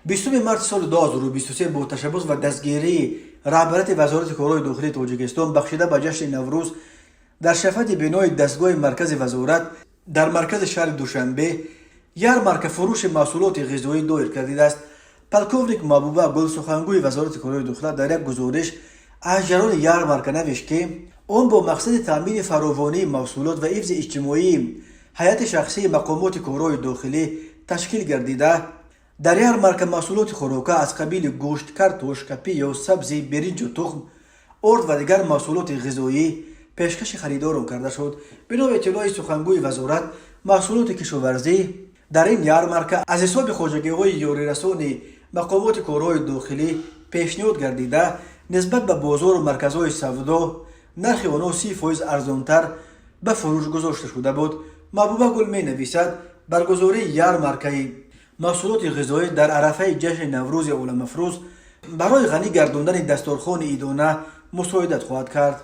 20 مارس سال 2023 با تشبث و دستگیری رهبرت وزارت کارهای داخلی تاجیکستان بخشیده به جشن نوروز در شفت بنای دستگاه مرکز وزارت در مرکز شهر دوشنبه یارمارک فروش محصولات غذایی دایر کرده است. پلکوونیک محبوبه گل سخنگوی وزارت کارهای داخلی در یک گزارش از جریان یارمارک نوشت که آن با مقصد تامین فراوانی محصولات و حفظ اجتماعی حیات شخصی مقامات کارهای داخلی تشکیل گردیده. در یارمارک محصولات خوراکی از قبیل گوشت، کارتوش، کپی، سبزی، برنج و تخم، ارد و دیگر محصولات غذایی پیشکش خریداران کرده شد. بنا به اطلاع سخنگوی وزارت، محصولات کشاورزی در این یارمارک از حساب خواجگی‌های یاری‌رسان مقامات کارهای داخلی پیشنهاد گردیده نسبت به بازار و مرکزهای سودا نرخ آنها 30% ارزانتر به فروش گذاشته شده بود. محبوبه گل می نویسد برگزاری یارمارک محصولات غذایی در عرفه جشن نوروز عالم افروز برای غنی گرداندن دستارخوان عیدانه مساعدت خواهد کرد.